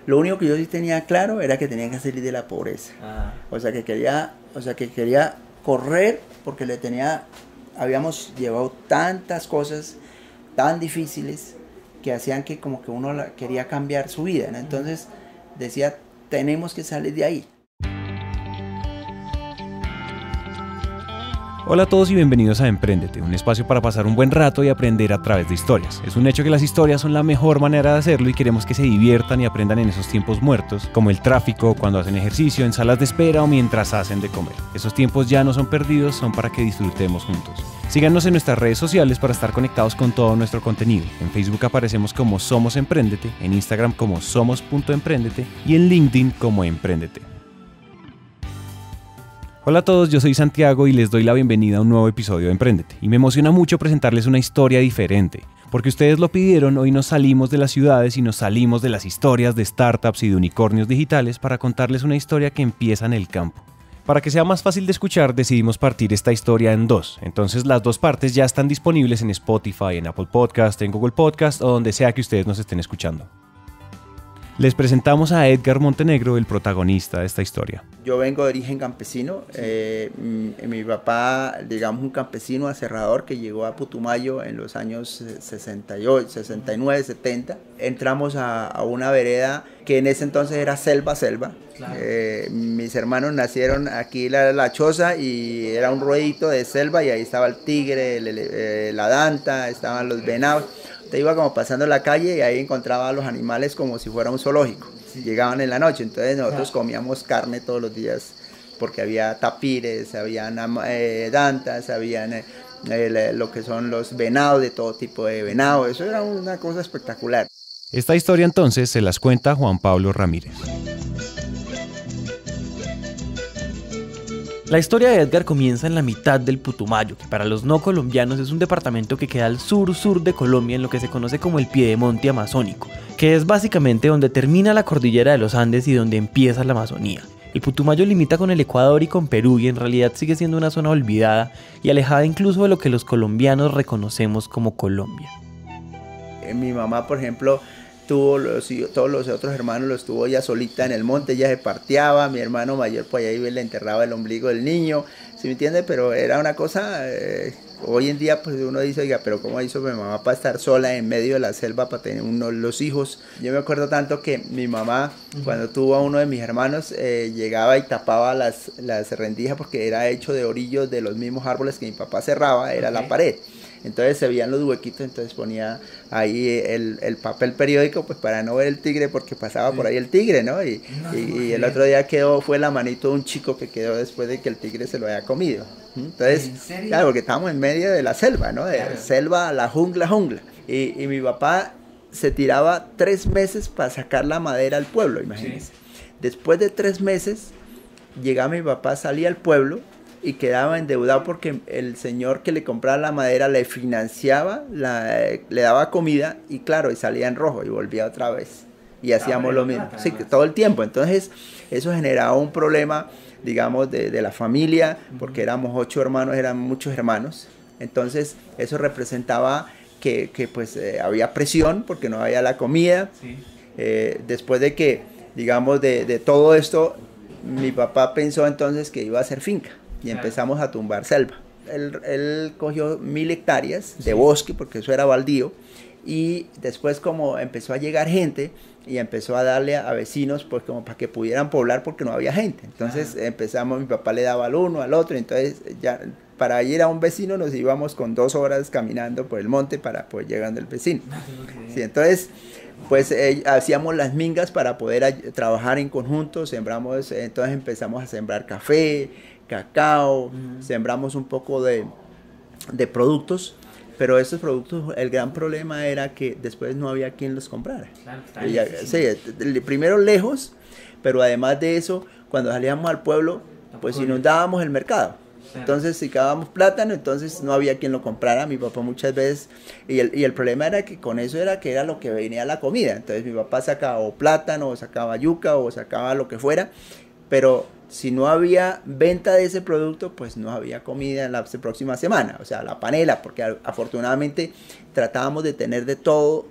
Lo único que yo sí tenía claro era que tenía que salir de la pobreza. O sea que quería correr porque habíamos llevado tantas cosas tan difíciles que hacían que como que uno quería cambiar su vida, ¿no? Entonces decía, tenemos que salir de ahí. Hola a todos y bienvenidos a Empréndete, un espacio para pasar un buen rato y aprender a través de historias. Es un hecho que las historias son la mejor manera de hacerlo y queremos que se diviertan y aprendan en esos tiempos muertos, como el tráfico, cuando hacen ejercicio, en salas de espera o mientras hacen de comer. Esos tiempos ya no son perdidos, son para que disfrutemos juntos. Síganos en nuestras redes sociales para estar conectados con todo nuestro contenido. En Facebook aparecemos como Somos Empréndete, en Instagram como somos.empréndete y en LinkedIn como Empréndete. Hola a todos, yo soy Santiago y les doy la bienvenida a un nuevo episodio de Empréndete. Y me emociona mucho presentarles una historia diferente, porque ustedes lo pidieron. Hoy nos salimos de las ciudades y nos salimos de las historias de startups y de unicornios digitales para contarles una historia que empieza en el campo. Para que sea más fácil de escuchar, decidimos partir esta historia en dos. Entonces las dos partes ya están disponibles en Spotify, en Apple Podcast, en Google Podcast o donde sea que ustedes nos estén escuchando. Les presentamos a Edgar Montenegro, el protagonista de esta historia. Yo vengo de origen campesino. Mi papá, digamos, un campesino aserrador que llegó a Putumayo en los años 68, 69, 70. Entramos a una vereda que en ese entonces era selva. Claro. Mis hermanos nacieron aquí la choza y era un ruedito de selva y ahí estaba el tigre, la danta, estaban los venados. Te iba como pasando la calle y ahí encontraba a los animales como si fuera un zoológico. Sí. Llegaban en la noche, entonces nosotros comíamos carne todos los días porque había tapires, habían dantas, habían lo que son los venados, de todo tipo de venado. Eso era una cosa espectacular. Esta historia entonces se las cuenta Juan Pablo Ramírez. La historia de Edgar comienza en la mitad del Putumayo, que para los no colombianos es un departamento que queda al sur de Colombia, en lo que se conoce como el Piedemonte Amazónico, que es básicamente donde termina la cordillera de los Andes y donde empieza la Amazonía. El Putumayo limita con el Ecuador y con Perú y en realidad sigue siendo una zona olvidada y alejada incluso de lo que los colombianos reconocemos como Colombia. Mi mamá, por ejemplo, todos los otros hermanos los tuvo ella solita en el monte, ella se parteaba, mi hermano mayor pues ahí le enterraba el ombligo del niño, ¿sí me entiende? Pero era una cosa, hoy en día pues uno dice, oiga, pero ¿cómo hizo mi mamá para estar sola en medio de la selva para tener los hijos? Yo me acuerdo tanto que mi mamá, cuando tuvo a uno de mis hermanos, llegaba y tapaba las rendijas porque era hecho de orillos de los mismos árboles que mi papá cerraba, era la pared. Entonces se veían los huequitos, entonces ponía ahí el papel periódico pues para no ver el tigre porque pasaba por ahí el tigre, ¿no? Y el otro día fue la manito de un chico que quedó después de que el tigre se lo había comido. Entonces, claro, porque estábamos en medio de la selva, ¿no? De selva a la jungla. Y mi papá se tiraba 3 meses para sacar la madera al pueblo, imagínense. Sí. Después de 3 meses, llegaba mi papá, salía al pueblo y quedaba endeudado porque el señor que le compraba la madera le financiaba, le daba comida y claro, y salía en rojo y volvía otra vez. Y hacíamos lo mismo, sí, todo el tiempo. Entonces eso generaba un problema, digamos, de la familia, porque éramos 8 hermanos, eran muchos hermanos. Entonces eso representaba que pues había presión porque no había la comida. Sí. Después de que, digamos, de todo esto, mi papá pensó entonces que iba a hacer finca. Y empezamos a tumbar selva. Él cogió 1000 hectáreas de bosque, porque eso era baldío, y después como empezó a llegar gente, y empezó a darle a vecinos, pues como para que pudieran poblar, porque no había gente. Entonces mi papá le daba al uno, al otro, entonces ya para ir a un vecino nos íbamos con 2 horas caminando por el monte para poder llegar al vecino. Sí, entonces pues hacíamos las mingas para poder trabajar en conjunto, entonces empezamos a sembrar café, cacao, sembramos un poco de productos, pero esos productos, el gran problema era que después no había quien los comprara. Claro, primero lejos, pero además de eso, cuando salíamos al pueblo, pues inundábamos el mercado. Entonces, si cavamos plátano, entonces no había quien lo comprara. Mi papá muchas veces, y el problema era que con eso era que era lo que venía la comida. Entonces mi papá sacaba o plátano, o sacaba yuca, o sacaba lo que fuera, pero Si no había venta de ese producto, pues no había comida en la próxima semana, o sea, la panela, porque afortunadamente tratábamos de tener de todo,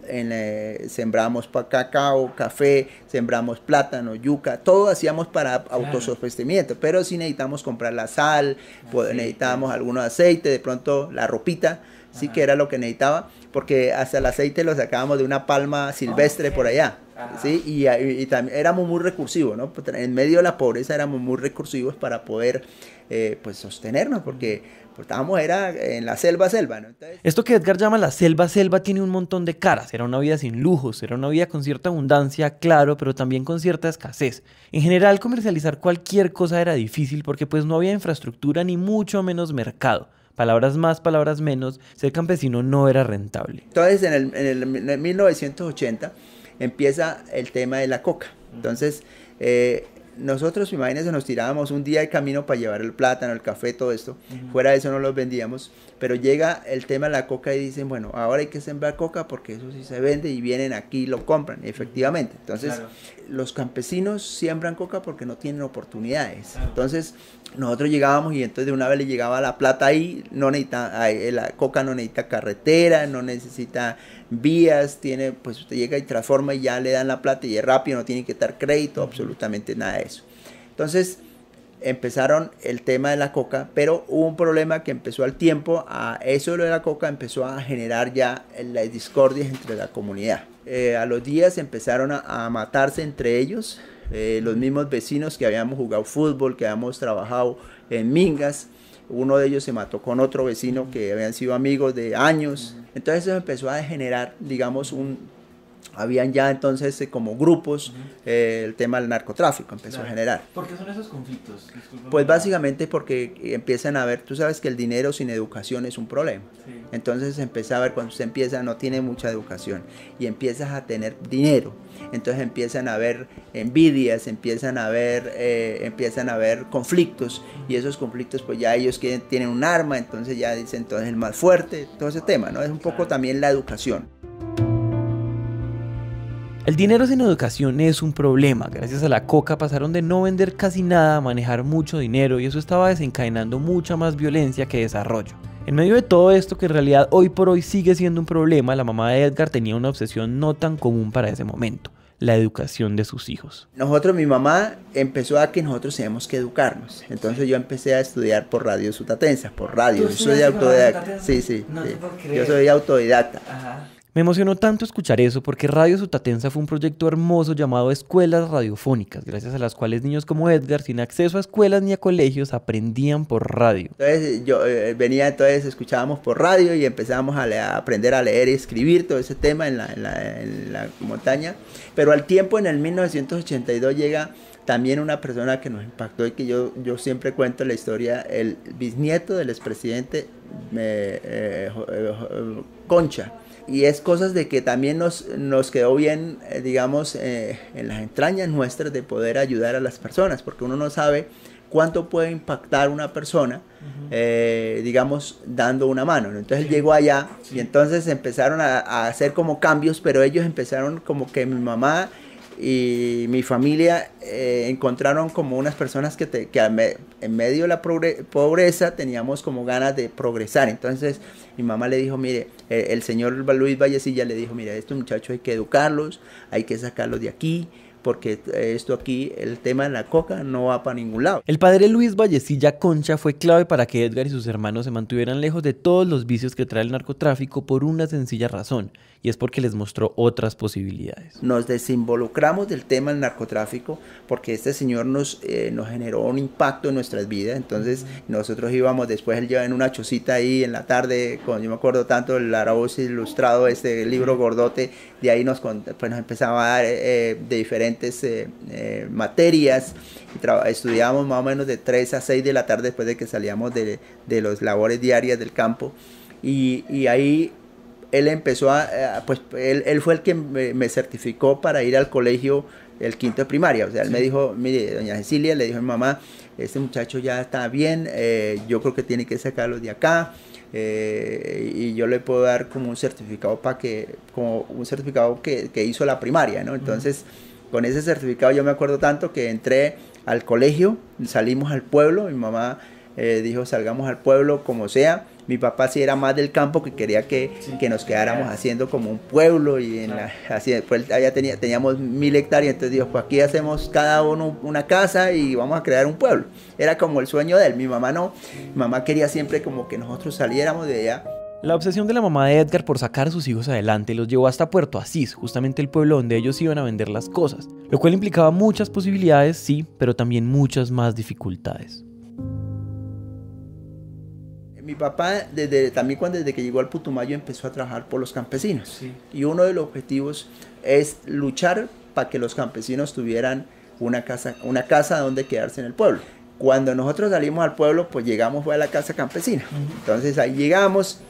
sembramos cacao, café, sembramos plátano, yuca, todo hacíamos para autososteniamiento, pero sí necesitamos comprar la sal, necesitábamos algunos aceite, de pronto la ropita, sí que era lo que necesitaba, porque hasta el aceite lo sacábamos de una palma silvestre por allá. ¿Sí? Y también éramos muy recursivos, ¿no? En medio de la pobreza éramos muy recursivos para poder pues sostenernos, porque estábamos en la selva, ¿no? Entonces, esto que Edgar llama la selva tiene un montón de caras. Era una vida sin lujos, era una vida con cierta abundancia, claro, pero también con cierta escasez. En general, comercializar cualquier cosa era difícil porque pues no había infraestructura ni mucho menos mercado. Palabras más, palabras menos, ser campesino no era rentable. Entonces, en el 1980 empieza el tema de la coca. Entonces, nosotros, imagínense, nos tirábamos un día de camino para llevar el plátano, el café, todo esto. Fuera de eso no los vendíamos, pero llega el tema de la coca y dicen, bueno, ahora hay que sembrar coca porque eso sí se vende y vienen aquí y lo compran, efectivamente. Entonces, los campesinos siembran coca porque no tienen oportunidades. Entonces, nosotros llegábamos y entonces de una vez le llegaba la plata ahí, la coca no necesita carretera, no necesita vías, pues usted llega y transforma y ya le dan la plata y es rápido, no tiene que dar crédito, absolutamente nada de eso. Entonces empezaron el tema de la coca, pero hubo un problema que empezó al tiempo, eso de la coca empezó a generar ya las discordias entre la comunidad. A los días empezaron a matarse entre ellos, los mismos vecinos que habíamos jugado fútbol, que habíamos trabajado en mingas. Uno de ellos se mató con otro vecino que habían sido amigos de años. Entonces eso empezó a generar, digamos, habían ya entonces como grupos, el tema del narcotráfico empezó a generar. ¿Por qué son esos conflictos? Pues básicamente porque empiezan a ver, tú sabes que el dinero sin educación es un problema. Sí. Entonces empieza a ver, cuando usted empieza, no tiene mucha educación y empiezas a tener dinero, entonces empiezan a haber envidias, empiezan a haber conflictos, y esos conflictos pues ya ellos tienen un arma, entonces ya dicen, entonces el más fuerte, todo ese tema, ¿no? Es un poco también la educación. El dinero sin educación es un problema. Gracias a la coca pasaron de no vender casi nada a manejar mucho dinero, y eso estaba desencadenando mucha más violencia que desarrollo. En medio de todo esto, que en realidad hoy por hoy sigue siendo un problema, la mamá de Edgar tenía una obsesión no tan común para ese momento: la educación de sus hijos. Mi mamá empezó a que nosotros teníamos que educarnos. Entonces yo empecé a estudiar por Radio Sutatensa, por radio. Yo soy autodidacta. Sí. Yo soy autodidacta. Ajá. Me emocionó tanto escuchar eso porque Radio Sutatensa fue un proyecto hermoso llamado Escuelas Radiofónicas, gracias a las cuales niños como Edgar, sin acceso a escuelas ni a colegios, aprendían por radio. Entonces yo escuchábamos por radio y empezábamos a aprender a leer y escribir, todo ese tema en la montaña. Pero al tiempo, en el 1982, llega también una persona que nos impactó y que yo siempre cuento la historia, el bisnieto del expresidente Concha. Y es cosas de que también nos quedó bien, digamos, en las entrañas nuestras, de poder ayudar a las personas, porque uno no sabe cuánto puede impactar una persona, digamos, dando una mano, ¿no? Entonces él llegó allá y entonces empezaron a hacer como cambios, pero ellos empezaron como que mi mamá y mi familia encontraron como unas personas que en medio de la pobreza teníamos como ganas de progresar. Entonces mi mamá le dijo, mire, el señor Luis Vallecilla le dijo, mire, estos muchachos hay que educarlos, hay que sacarlos de aquí, porque esto aquí, el tema de la coca no va para ningún lado. El padre Luis Vallecilla Concha fue clave para que Edgar y sus hermanos se mantuvieran lejos de todos los vicios que trae el narcotráfico, por una sencilla razón, y es porque les mostró otras posibilidades. Nos desinvolucramos del tema del narcotráfico porque este señor nos generó un impacto en nuestras vidas. Entonces nosotros íbamos, después él lleva en una chocita ahí en la tarde, yo me acuerdo tanto el Araujo Ilustrado, este libro gordote, de ahí nos empezaba a dar de diferentes materias. Estudiábamos más o menos de 3 a 6 de la tarde después de que salíamos de las labores diarias del campo, y ahí él empezó él fue el que me certificó para ir al colegio, el quinto de primaria. O sea, él me dijo, mire, doña Cecilia, le dijo a mi mamá, este muchacho ya está bien, yo creo que tiene que sacarlo de acá, y yo le puedo dar como un certificado que hizo la primaria, ¿no? Entonces, con ese certificado yo me acuerdo tanto que entré al colegio, salimos al pueblo, mi mamá dijo salgamos al pueblo como sea. Mi papá sí era más del campo, que quería que nos quedáramos haciendo como un pueblo, y así, pues allá teníamos 1000 hectáreas, entonces dijo, pues aquí hacemos cada uno una casa y vamos a crear un pueblo. Era como el sueño de él. Mi mamá no, mi mamá quería siempre como que nosotros saliéramos de allá. La obsesión de la mamá de Edgar por sacar a sus hijos adelante los llevó hasta Puerto Asís, justamente el pueblo donde ellos iban a vender las cosas, lo cual implicaba muchas posibilidades, sí, pero también muchas más dificultades. Mi papá, desde que llegó al Putumayo, empezó a trabajar por los campesinos. Sí. Y uno de los objetivos es luchar para que los campesinos tuvieran una casa donde quedarse en el pueblo. Cuando nosotros salimos al pueblo, pues fue a la casa campesina. Entonces ahí llegamos,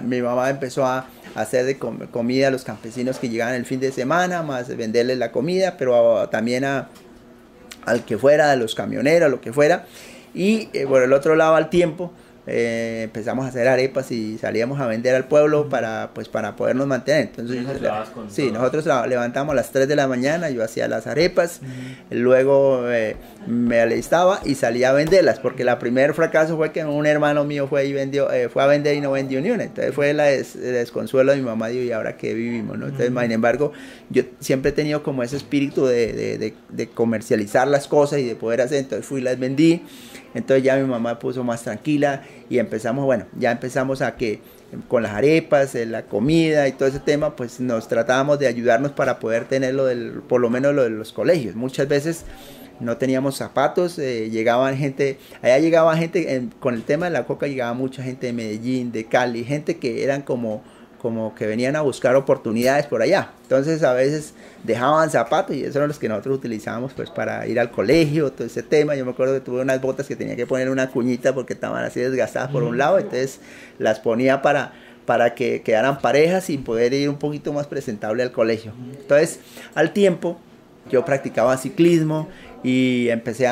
mi mamá empezó a hacer de comida a los campesinos que llegaban el fin de semana, más venderles la comida, pero también al que fuera, a los camioneros, lo que fuera. Y por el otro lado, al tiempo, empezamos a hacer arepas y salíamos a vender al pueblo para podernos mantener. Entonces, nosotros levantamos a las 3 de la mañana, yo hacía las arepas, luego me alistaba y salía a venderlas, porque el primer fracaso fue que un hermano mío fue a vender y no vendió ni una. Entonces fue el desconsuelo de mi mamá, y ahora que vivimos, ¿no? Entonces, sin embargo, yo siempre he tenido como ese espíritu de comercializar las cosas y de poder hacer. Entonces fui y las vendí. Entonces ya mi mamá puso más tranquila y empezamos a que con las arepas, la comida y todo ese tema, pues nos tratábamos de ayudarnos para poder tener por lo menos lo de los colegios. Muchas veces no teníamos zapatos, llegaba gente con el tema de la coca, llegaba mucha gente de Medellín, de Cali, gente que eran como que venían a buscar oportunidades por allá. Entonces a veces dejaban zapatos, y esos eran los que nosotros utilizábamos pues para ir al colegio, todo ese tema. Yo me acuerdo que tuve unas botas que tenía que poner una cuñita porque estaban así desgastadas por un lado, entonces las ponía para que quedaran parejas y poder ir un poquito más presentable al colegio. Entonces, al tiempo, yo practicaba ciclismo y empecé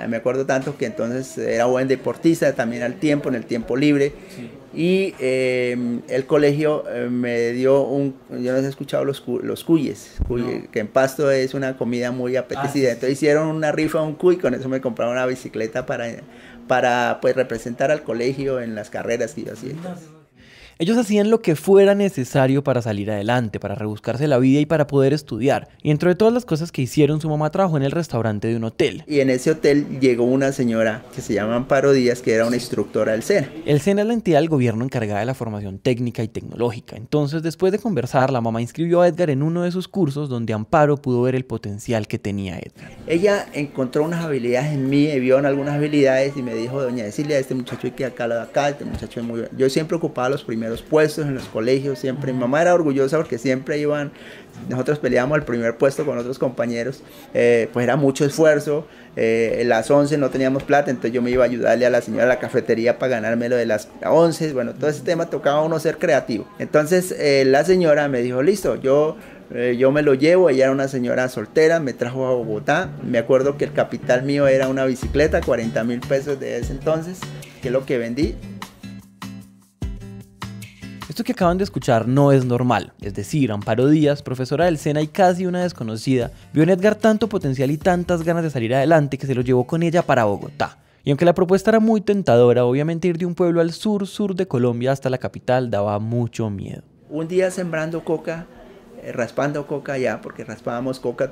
me acuerdo tanto que entonces era buen deportista también en el tiempo libre. Sí. Y el colegio me dio yo no sé si he escuchado los cuyes, no. Que en Pasto es una comida muy apetecida. Entonces hicieron una rifa de un cuy, con eso me compraron una bicicleta para pues representar al colegio en las carreras que yo hacía. Ellos hacían lo que fuera necesario para salir adelante, para rebuscarse la vida y para poder estudiar. Y dentro de todas las cosas que hicieron, su mamá trabajó en el restaurante de un hotel. Y en ese hotel llegó una señora que se llama Amparo Díaz, que era una instructora del SENA. El SENA es la entidad del gobierno encargada de la formación técnica y tecnológica. Entonces, después de conversar, la mamá inscribió a Edgar en uno de sus cursos donde Amparo pudo ver el potencial que tenía Edgar. Ella encontró unas habilidades en mí, vio algunas habilidades y me dijo, doña Cecilia, este muchacho hay que sacarlo de acá, este muchacho es muy bueno. Yo siempre ocupaba los primeros puestos en los colegios, siempre. Mi mamá era orgullosa porque siempre nosotros peleábamos el primer puesto con otros compañeros, pues era mucho esfuerzo. Las 11 no teníamos plata, entonces yo me iba a ayudarle a la señora de la cafetería para ganármelo de las 11, bueno, todo ese tema tocaba a uno ser creativo. Entonces la señora me dijo, listo, yo me lo llevo. Ella era una señora soltera, me trajo a Bogotá. Me acuerdo que el capital mío era una bicicleta, 40.000 pesos de ese entonces, que es lo que vendí. Esto que acaban de escuchar no es normal, es decir, Amparo Díaz, profesora del SENA y casi una desconocida, vio en Edgar tanto potencial y tantas ganas de salir adelante que se lo llevó con ella para Bogotá. Y aunque la propuesta era muy tentadora, obviamente ir de un pueblo al sur de Colombia hasta la capital daba mucho miedo. Un día sembrando coca, raspando coca allá, porque raspábamos coca,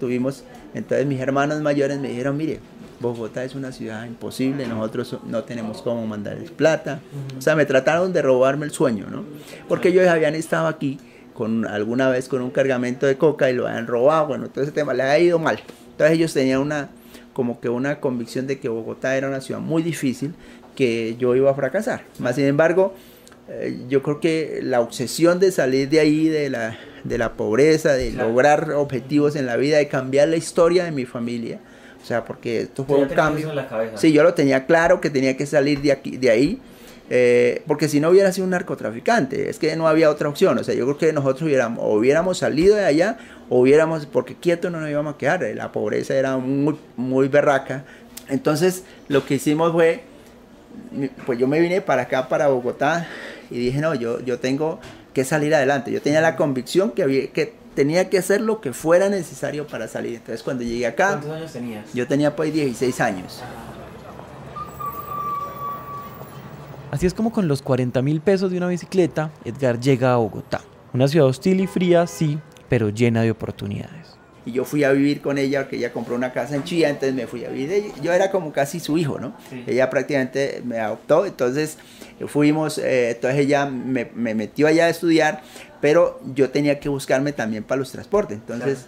entonces mis hermanos mayores me dijeron, mire, Bogotá es una ciudad imposible, nosotros no tenemos cómo mandarles plata. O sea, me trataron de robarme el sueño, ¿no? Porque ellos habían estado aquí alguna vez con un cargamento de coca y lo habían robado, bueno, todo ese tema le ha ido mal. Entonces ellos tenían como que una convicción de que Bogotá era una ciudad muy difícil, que yo iba a fracasar. Más sin embargo, yo creo que la obsesión de salir de ahí, de la pobreza, de lograr objetivos en la vida, de cambiar la historia de mi familia, o sea, porque esto fue un cambio. Sí, yo lo tenía claro que tenía que salir de ahí, porque si no hubiera sido un narcotraficante, es que no había otra opción. O sea, yo creo que nosotros hubiéramos salido de allá, porque quietos no nos íbamos a quedar. La pobreza era muy, muy berraca. Entonces, lo que hicimos fue, pues yo me vine para acá, para Bogotá, y dije, no, yo tengo que salir adelante. Yo tenía la convicción que tenía que hacer lo que fuera necesario para salir. Entonces cuando llegué acá... ¿Cuántos años tenías? Yo tenía pues 16 años. Así es como con los 40.000 pesos de una bicicleta, Edgar llega a Bogotá. Una ciudad hostil y fría, sí, pero llena de oportunidades. Y yo fui a vivir con ella, porque ella compró una casa en Chía, entonces me fui a vivir. Yo era como casi su hijo, ¿no? Sí. Ella prácticamente me adoptó, entonces fuimos, entonces ella me metió allá a estudiar, pero yo tenía que buscarme también para los transportes. Entonces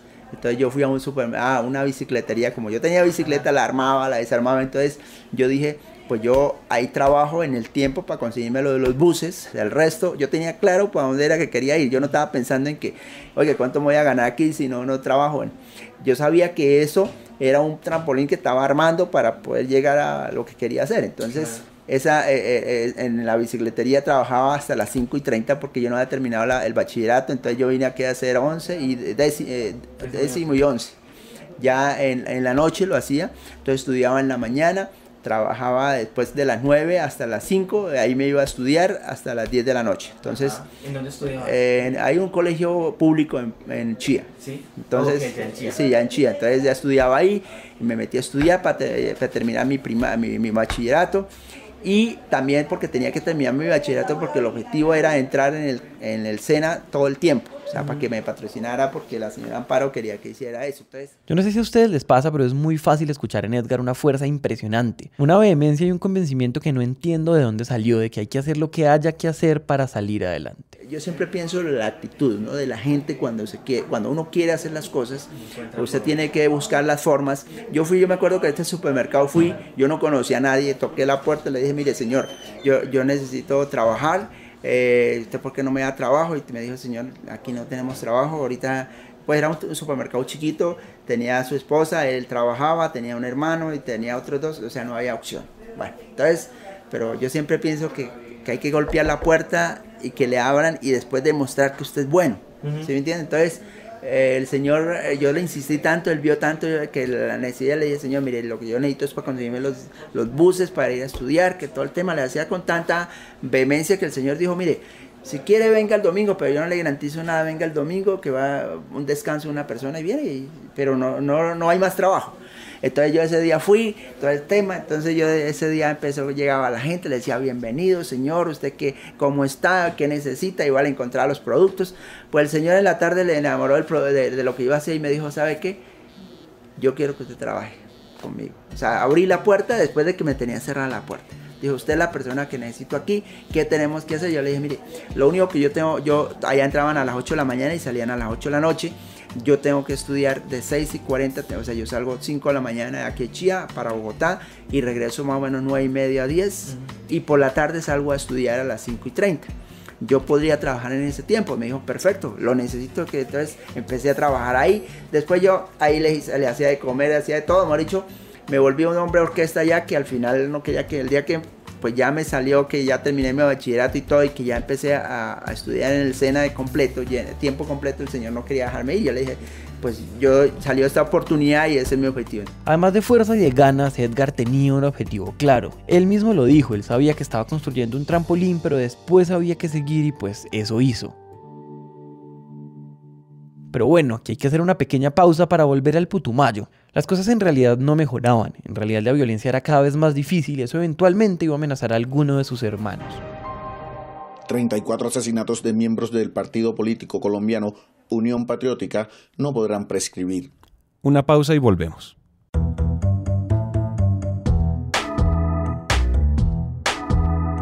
yo fui a una bicicletería, como yo tenía bicicleta, la armaba, la desarmaba, entonces yo dije... Pues yo ahí trabajo en el tiempo para conseguirme lo de los buses, el resto, yo tenía claro para dónde era que quería ir, yo no estaba pensando en que, oye, ¿cuánto me voy a ganar aquí si no trabajo? Yo sabía que eso era un trampolín que estaba armando para poder llegar a lo que quería hacer, entonces en la bicicletería trabajaba hasta las 5:30 porque yo no había terminado el bachillerato, entonces yo vine aquí a hacer 11 y décimo y 11, ya en la noche lo hacía, entonces estudiaba en la mañana, trabajaba después de las 9 hasta las 5, ahí me iba a estudiar hasta las 10 de la noche. Entonces, ¿en dónde estudiaba? Hay un colegio público en Chía. ¿Sí? Entonces, ya en Chía. Sí, ya en Chía. Entonces ya estudiaba ahí y me metí a estudiar para terminar mi bachillerato. Y también porque tenía que terminar mi bachillerato porque el objetivo era entrar en el SENA todo el tiempo. O sea, para que me patrocinara porque la señora Amparo quería que hiciera eso. Entonces, yo no sé si a ustedes les pasa, pero es muy fácil escuchar en Edgar una fuerza impresionante. Una vehemencia y un convencimiento que no entiendo de dónde salió, de que hay que hacer lo que haya que hacer para salir adelante. Yo siempre pienso en la actitud, ¿no? De la gente cuando uno quiere hacer las cosas, usted tiene que buscar las formas. Yo me acuerdo que a este supermercado yo no conocía a nadie, toqué la puerta y le dije, mire señor, yo necesito trabajar, ¿usted por qué no me da trabajo? Y me dijo, señor, aquí no tenemos trabajo, ahorita, pues era un supermercado chiquito, tenía a su esposa, él trabajaba, tenía un hermano y tenía otros dos, o sea, no había opción. Bueno, entonces, pero yo siempre pienso que hay que golpear la puerta y que le abran y después demostrar que usted es bueno, ¿sí me entiende? Entonces, el señor, yo le insistí tanto, él vio tanto que la necesidad, le dije, señor, mire, lo que yo necesito es para conseguirme los buses para ir a estudiar, que todo el tema le hacía con tanta vehemencia que el señor dijo, mire, si quiere venga el domingo, pero yo no le garantizo nada, venga el domingo, que va un descanso de una persona y viene, pero no hay más trabajo. Entonces yo ese día fui, todo el tema, entonces yo ese día llegaba la gente, le decía, bienvenido señor, usted cómo está, qué necesita, igual encontrar los productos. Pues el señor en la tarde le enamoró de lo que iba a hacer y me dijo, ¿sabe qué? Yo quiero que usted trabaje conmigo. O sea, abrí la puerta después de que me tenía cerrada la puerta. Dijo, usted es la persona que necesito aquí, ¿qué tenemos que hacer? Yo le dije, mire, lo único que allá entraban a las 8 de la mañana y salían a las 8 de la noche. Yo tengo que estudiar de 6:40, o sea, yo salgo 5 de la mañana de aquí a Chía para Bogotá y regreso más o menos 9:30 a 10 y por la tarde salgo a estudiar a las 5:30. Yo podría trabajar en ese tiempo. Me dijo, perfecto, lo necesito. Entonces empecé a trabajar ahí. Después yo ahí le hacía de comer, le hacía de todo. Mejor dicho, me volví un hombre de orquesta ya que al final no quería que el día que pues ya me salió que ya terminé mi bachillerato y todo y que ya empecé a estudiar en el SENA de completo, tiempo completo, el señor no quería dejarme ir. Yo le dije, pues salió esta oportunidad y ese es mi objetivo. Además de fuerza y de ganas, Edgar tenía un objetivo claro. Él mismo lo dijo, él sabía que estaba construyendo un trampolín, pero después había que seguir y pues eso hizo. Pero bueno, aquí hay que hacer una pequeña pausa para volver al Putumayo. Las cosas en realidad no mejoraban, en realidad la violencia era cada vez más difícil y eso eventualmente iba a amenazar a alguno de sus hermanos. 34 asesinatos de miembros del partido político colombiano Unión Patriótica no podrán prescribir. Una pausa y volvemos.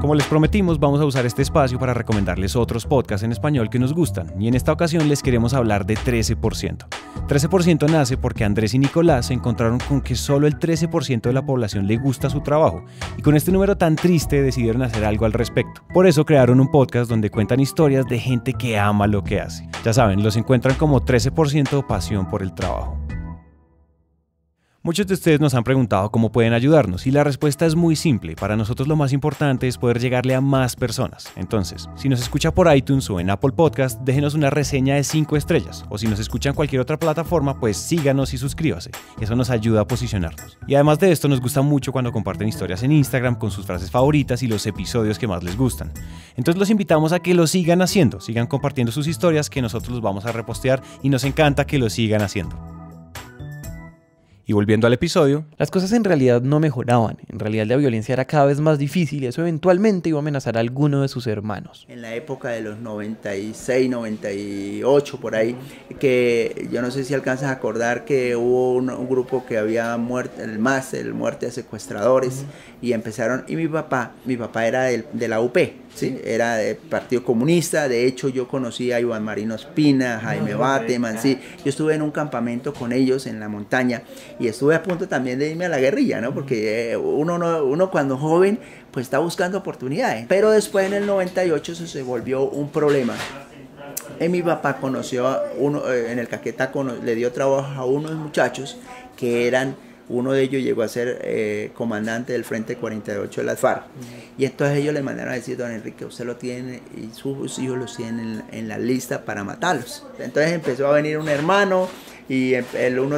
Como les prometimos, vamos a usar este espacio para recomendarles otros podcasts en español que nos gustan, y en esta ocasión les queremos hablar de 13%. 13% nace porque Andrés y Nicolás se encontraron con que solo el 13% de la población le gusta su trabajo, y con este número tan triste decidieron hacer algo al respecto. Por eso crearon un podcast donde cuentan historias de gente que ama lo que hace. Ya saben, los encuentran como 13% pasión por el trabajo. Muchos de ustedes nos han preguntado cómo pueden ayudarnos y la respuesta es muy simple. Para nosotros lo más importante es poder llegarle a más personas. Entonces, si nos escucha por iTunes o en Apple Podcast, déjenos una reseña de 5 estrellas. O si nos escucha en cualquier otra plataforma, pues síganos y suscríbase. Eso nos ayuda a posicionarnos. Y además de esto, nos gusta mucho cuando comparten historias en Instagram con sus frases favoritas y los episodios que más les gustan. Entonces los invitamos a que lo sigan haciendo. Sigan compartiendo sus historias que nosotros los vamos a repostear y nos encanta que lo sigan haciendo. Y volviendo al episodio, las cosas en realidad no mejoraban. En realidad la violencia era cada vez más difícil y eso eventualmente iba a amenazar a alguno de sus hermanos. En la época de los 96, 98, por ahí, que yo no sé si alcanzas a acordar que hubo un grupo que había muerto, el muerte de secuestradores, y empezaron, y mi papá era de la UP, ¿sí? Era del Partido Comunista. De hecho yo conocí a Iván Marino Espina, Jaime Bateman, sí. Yo estuve en un campamento con ellos en la montaña y estuve a punto también de irme a la guerrilla, ¿no? Porque uno cuando joven pues está buscando oportunidades, pero después en el 98 eso se volvió un problema. Mi papá conoció a uno, en el Caquetá le dio trabajo a unos muchachos que eran, uno de ellos llegó a ser comandante del Frente 48 de las FARC. Y entonces ellos le mandaron a decir: don Enrique, usted lo tiene y sus hijos los tienen en la lista para matarlos. Entonces empezó a venir un hermano y uno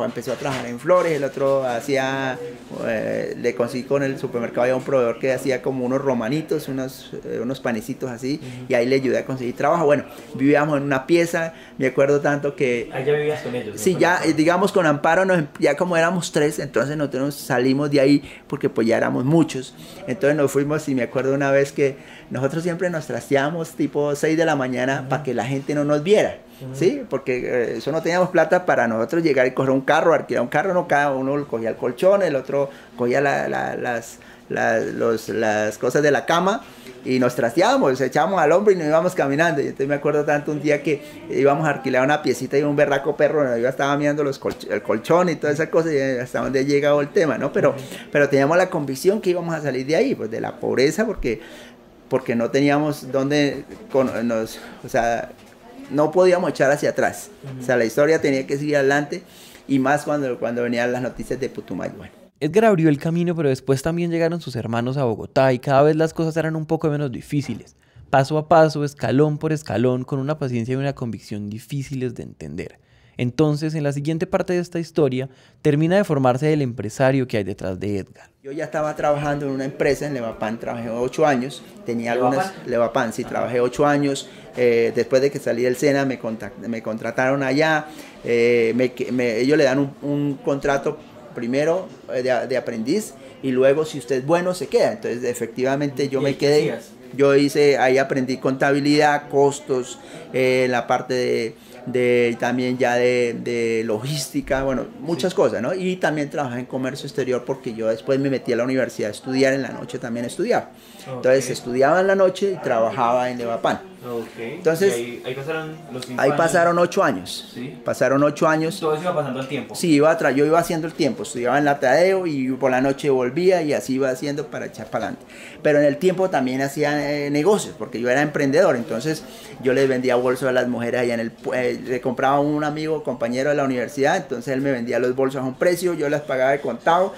empezó a trabajar en flores, el otro hacía, le conseguí con el supermercado, había un proveedor que hacía como unos romanitos, unos panecitos así, y ahí le ayudé a conseguir trabajo. Bueno, vivíamos en una pieza, me acuerdo tanto que... ¿Allá vivías con ellos? Sí, ya, digamos, con Amparo, ya como éramos 3, entonces nosotros salimos de ahí porque pues ya éramos muchos. Entonces nos fuimos y me acuerdo una vez que nosotros siempre nos trasteábamos tipo 6 de la mañana para que la gente no nos viera. Sí, porque eso no teníamos plata para nosotros llegar y coger un carro, alquilar un carro, no, cada uno cogía el colchón, el otro cogía las cosas de la cama y nos trasteábamos, echábamos al hombro y nos íbamos caminando. Y entonces me acuerdo tanto un día que íbamos a alquilar una piecita y un berraco perro, yo estaba mirando el colchón y toda esa cosa, y hasta donde llegado el tema, ¿no? Pero teníamos la convicción que íbamos a salir de ahí, pues de la pobreza, porque no teníamos dónde, o sea, no podíamos echar hacia atrás. O sea, la historia tenía que seguir adelante, y más cuando venían las noticias de Putumayo. Bueno. Edgar abrió el camino, pero después también llegaron sus hermanos a Bogotá y cada vez las cosas eran un poco menos difíciles. Paso a paso, escalón por escalón, con una paciencia y una convicción difíciles de entender. Entonces, en la siguiente parte de esta historia, termina de formarse el empresario que hay detrás de Edgar. Yo ya estaba trabajando en una empresa, en Levapan, trabajé 8 años, tenía algunas... Levapan, sí, trabajé 8 años, después de que salí del SENA me contrataron allá, ellos le dan un contrato primero de aprendiz, y luego si usted es bueno se queda. Entonces efectivamente yo me quedé, yo ahí aprendí contabilidad, costos, la parte también ya de logística, bueno, muchas cosas, ¿no? Y también trabajé en comercio exterior porque yo después me metí a la universidad a estudiar, en la noche también estudiaba. Entonces estudiaba en la noche y trabajaba en Levapan. Entonces, ¿Y ahí pasaron los 5 ahí años? Pasaron 8 años. ¿Sí? Pasaron 8 años. ¿Todo eso iba pasando el tiempo? Sí, yo iba haciendo el tiempo, estudiaba en la Tadeo y por la noche volvía y así iba haciendo para echar para adelante. Pero en el tiempo también hacía negocios, porque yo era emprendedor, entonces yo les vendía bolsos a las mujeres allá le compraba a un amigo, compañero de la universidad, entonces él me vendía los bolsos a un precio, yo las pagaba de contado,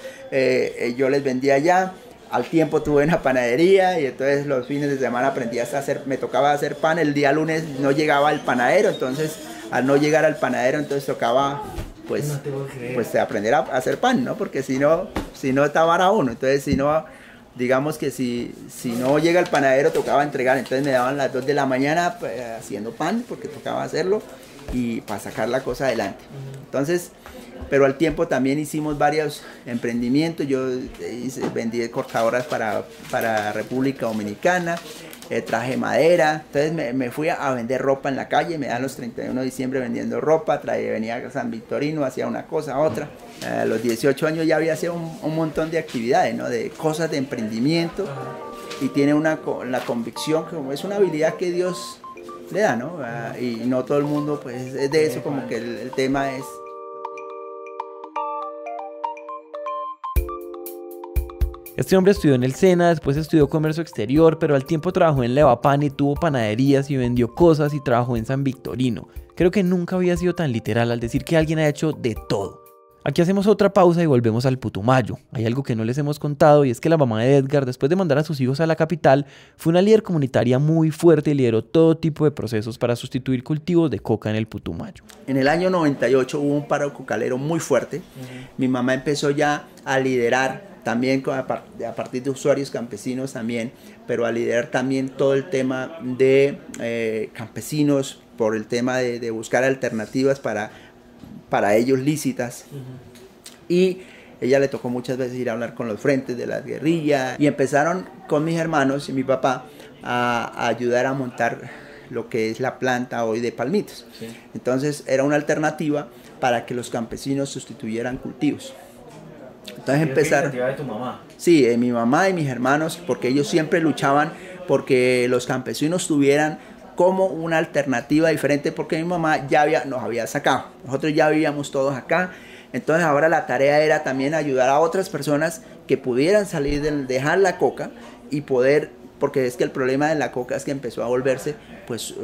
yo les vendía allá. Al tiempo tuve una panadería y entonces los fines de semana aprendí a hacer, me tocaba hacer pan. El día lunes no llegaba el panadero, entonces al no llegar al panadero entonces tocaba pues aprender a hacer pan, ¿no? Porque si no estaba uno, entonces si no, digamos que si no llega el panadero tocaba entregar, entonces me daban las 2 de la mañana pues, haciendo pan porque tocaba hacerlo y para sacar la cosa adelante. Entonces, pero al tiempo también hicimos varios emprendimientos. Yo vendí cortadoras para República Dominicana, traje madera, entonces me fui a vender ropa en la calle, me dan los 31 de diciembre vendiendo ropa, venía a San Victorino, hacía una cosa, otra. A los 18 años ya había hecho un montón de actividades, ¿no? De cosas de emprendimiento, y tiene la convicción que es una habilidad que Dios le da, ¿no? Y no todo el mundo pues es de eso, como que el tema es... Este hombre estudió en el SENA, después estudió comercio exterior, pero al tiempo trabajó en Levapan y tuvo panaderías y vendió cosas y trabajó en San Victorino. Creo que nunca había sido tan literal al decir que alguien ha hecho de todo. Aquí hacemos otra pausa y volvemos al Putumayo. Hay algo que no les hemos contado y es que la mamá de Edgar, después de mandar a sus hijos a la capital, fue una líder comunitaria muy fuerte y lideró todo tipo de procesos para sustituir cultivos de coca en el Putumayo. En el año 98 hubo un paro cocalero muy fuerte. Mi mamá empezó ya a liderar también a partir de usuarios campesinos también, pero a liderar también todo el tema de campesinos por el tema de buscar alternativas para ellos lícitas. Y ella le tocó muchas veces ir a hablar con los frentes de la guerrilla y empezaron con mis hermanos y mi papá a ayudar a montar lo que es la planta hoy de palmitos. Sí. Entonces era una alternativa para que los campesinos sustituyeran cultivos. Entonces empezaron. ¿Qué iniciativa de tu mamá? Sí, mi mamá y mis hermanos, porque ellos siempre luchaban porque los campesinos tuvieran como una alternativa diferente, porque mi mamá nos había sacado. Nosotros ya vivíamos todos acá. Entonces ahora la tarea era también ayudar a otras personas que pudieran salir dejar la coca y poder, porque es que el problema de la coca es que empezó a volverse pues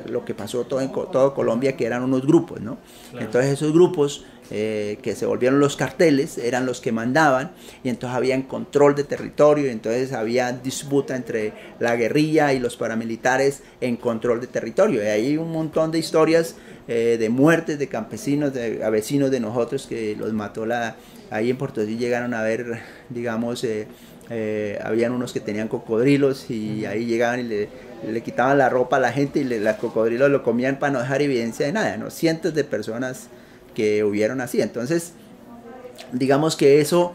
lo que pasó en todo Colombia, que eran unos grupos, ¿no? Claro. Entonces esos grupos que se volvieron los carteles eran los que mandaban y entonces había control de territorio y entonces había disputa entre la guerrilla y los paramilitares en control de territorio. Y hay un montón de historias de muertes de campesinos, a vecinos de nosotros que los mató ahí en Potosí. Llegaron a ver, digamos, habían unos que tenían cocodrilos y ahí llegaban y le quitaban la ropa a la gente y los cocodrilos lo comían para no dejar evidencia de nada, ¿no? Cientos de personas que hubieron así. Entonces, digamos que eso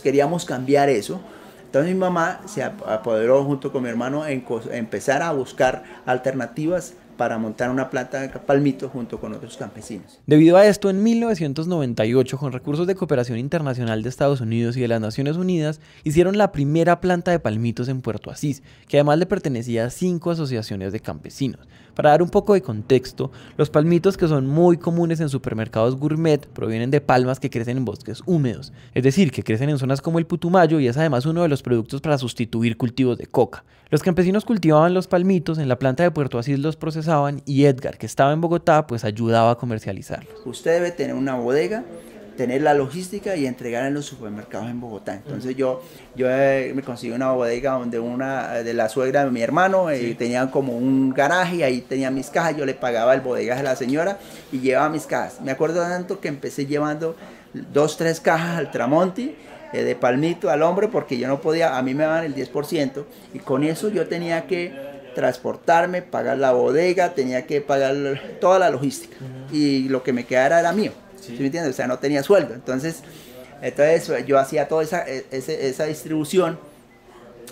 queríamos cambiar eso. Entonces mi mamá se apoderó junto con mi hermano en empezar a buscar alternativas para montar una planta de palmitos junto con otros campesinos. Debido a esto, en 1998, con recursos de cooperación internacional de Estados Unidos y de las Naciones Unidas, hicieron la primera planta de palmitos en Puerto Asís, que además le pertenecía a 5 asociaciones de campesinos. Para dar un poco de contexto, los palmitos, que son muy comunes en supermercados gourmet, provienen de palmas que crecen en bosques húmedos, es decir, que crecen en zonas como el Putumayo y es además uno de los productos para sustituir cultivos de coca. Los campesinos cultivaban los palmitos, en la planta de Puerto Asís los procesaban y Edgar, que estaba en Bogotá, pues ayudaba a comercializarlos. Usted debe tener una bodega, tener la logística y entregar en los supermercados en Bogotá. Entonces yo me conseguí una bodega donde una de la suegra de mi hermano tenía como un garaje y ahí tenía mis cajas. Yo le pagaba el bodegaje a la señora y llevaba mis cajas. Me acuerdo tanto que empecé llevando 2, 3 cajas al Tramonti de palmito al hombre, porque yo no podía, a mí me daban el 10% y con eso yo tenía que transportarme, pagar la bodega, tenía que pagar toda la logística y lo que me quedara era mío. ¿Sí me entiendes? O sea, no tenía sueldo. Entonces yo hacía toda esa distribución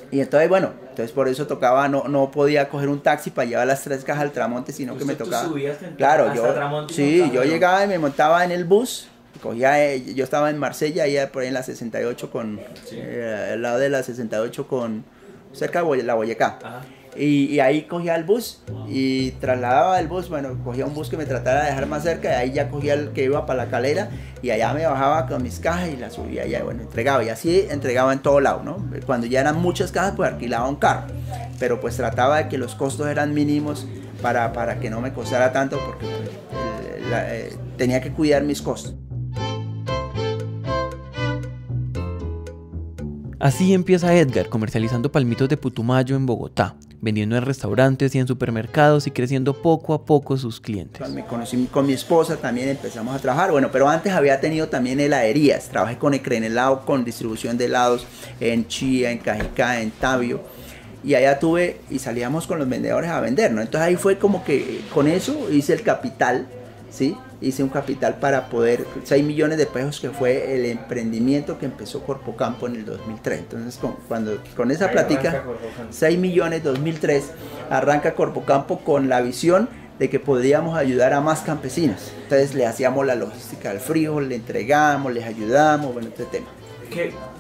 y entonces, bueno, por eso tocaba, no podía coger un taxi para llevar las 3 cajas al Tramonte, sino que me tocaba. Claro, yo llegaba y me montaba en el bus. Yo estaba en Marsella, ahí por ahí en la 68 al lado de la 68 cerca de la Boyacá. Y ahí cogía el bus y trasladaba el bus, bueno, cogía un bus que me tratara de dejar más cerca y ahí ya cogía el que iba para La Calera y allá me bajaba con mis cajas y las subía y bueno, entregaba y así entregaba en todo lado, ¿no? Cuando ya eran muchas cajas pues alquilaba un carro, pero pues trataba de que los costos eran mínimos para que no me costara tanto porque tenía que cuidar mis costos. Así empieza Edgar comercializando palmitos de Putumayo en Bogotá, vendiendo en restaurantes y en supermercados y creciendo poco a poco sus clientes. Me conocí con mi esposa, también empezamos a trabajar, bueno, pero antes había tenido también heladerías, trabajé con Ecrenelado, con distribución de helados en Chía, en Cajicá, en Tabio, y allá salíamos con los vendedores a vender, ¿no? Entonces ahí fue como que con eso hice el capital, ¿sí? Hice un capital para poder, 6 millones de pesos, que fue el emprendimiento que empezó Corpocampo en el 2003. Entonces, con esa plática, 6 millones 2003, arranca Corpocampo con la visión de que podríamos ayudar a más campesinos. Entonces, le hacíamos la logística al frijol, le entregábamos, les ayudamos, bueno, este tema.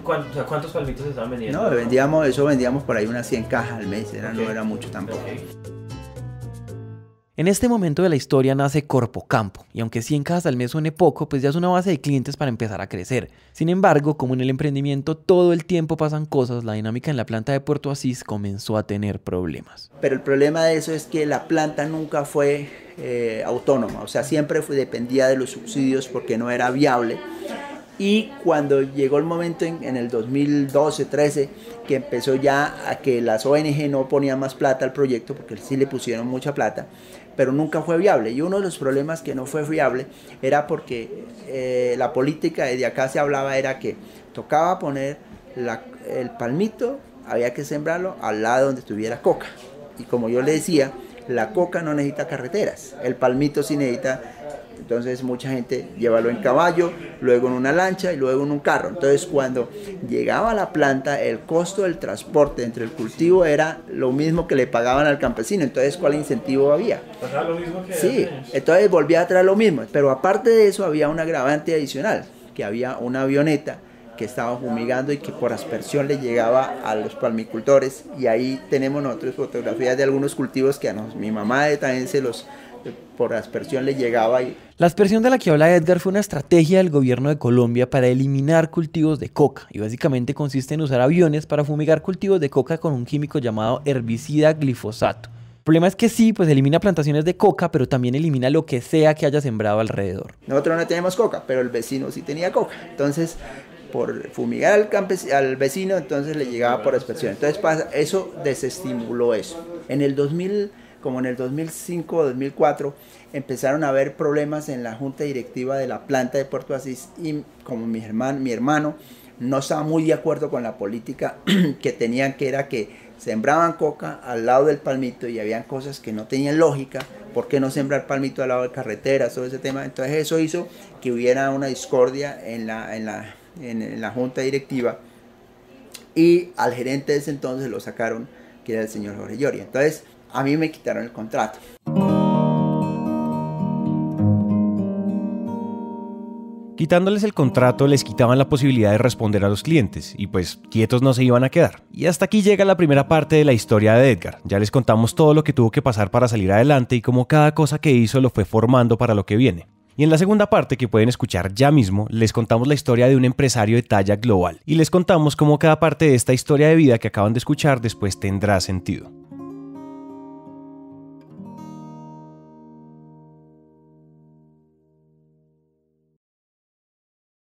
¿Cuántos palmitos estaban vendiendo? No, vendíamos por ahí unas 100 cajas al mes, no era mucho tampoco. Okay. En este momento de la historia nace Corpocampo, y aunque 100 cajas al mes suene poco, pues ya es una base de clientes para empezar a crecer. Sin embargo, como en el emprendimiento todo el tiempo pasan cosas, la dinámica en la planta de Puerto Asís comenzó a tener problemas. Pero el problema de eso es que la planta nunca fue autónoma, o sea, siempre dependía de los subsidios porque no era viable. Y cuando llegó el momento en el 2012-13, que empezó ya a que las ONG no ponían más plata al proyecto, porque sí le pusieron mucha plata, pero nunca fue viable. Y uno de los problemas que no fue viable era porque la política desde acá se hablaba era que tocaba poner el palmito, había que sembrarlo al lado donde estuviera coca. Y como yo le decía, la coca no necesita carreteras, el palmito sí necesita. Entonces mucha gente llévalo en caballo, luego en una lancha y luego en un carro. Entonces cuando llegaba a la planta, el costo del transporte entre el cultivo era lo mismo que le pagaban al campesino. Entonces, ¿cuál incentivo había? Pasaba lo mismo que sí, entonces volvía a traer lo mismo. Pero aparte de eso había un agravante adicional, que había una avioneta que estaba fumigando y que por aspersión le llegaba a los palmicultores. Y ahí tenemos nosotros fotografías de algunos cultivos que a mi mamá también por aspersión le llegaba. La aspersión de la que habla Edgar fue una estrategia del gobierno de Colombia para eliminar cultivos de coca y básicamente consiste en usar aviones para fumigar cultivos de coca con un químico llamado herbicida glifosato. El problema es que sí, pues elimina plantaciones de coca, pero también elimina lo que sea que haya sembrado alrededor. Nosotros no tenemos coca, pero el vecino sí tenía coca. Entonces, por fumigar al vecino, entonces le llegaba por aspersión. Entonces eso desestimuló eso. Como en el 2005 o 2004, empezaron a haber problemas en la junta directiva de la planta de Puerto Asís y como mi hermano no estaba muy de acuerdo con la política que tenían, que era que sembraban coca al lado del palmito y habían cosas que no tenían lógica. ¿Por qué no sembrar palmito al lado de carreteras? Todo ese tema. Entonces eso hizo que hubiera una discordia en la junta directiva y al gerente de ese entonces lo sacaron, que era el señor Jorge Lloria. Entonces a mí me quitaron el contrato. Quitándoles el contrato les quitaban la posibilidad de responder a los clientes y pues quietos no se iban a quedar. Y hasta aquí llega la primera parte de la historia de Edgar. Ya les contamos todo lo que tuvo que pasar para salir adelante y cómo cada cosa que hizo lo fue formando para lo que viene. Y en la segunda parte, que pueden escuchar ya mismo, les contamos la historia de un empresario de talla global y les contamos cómo cada parte de esta historia de vida que acaban de escuchar después tendrá sentido.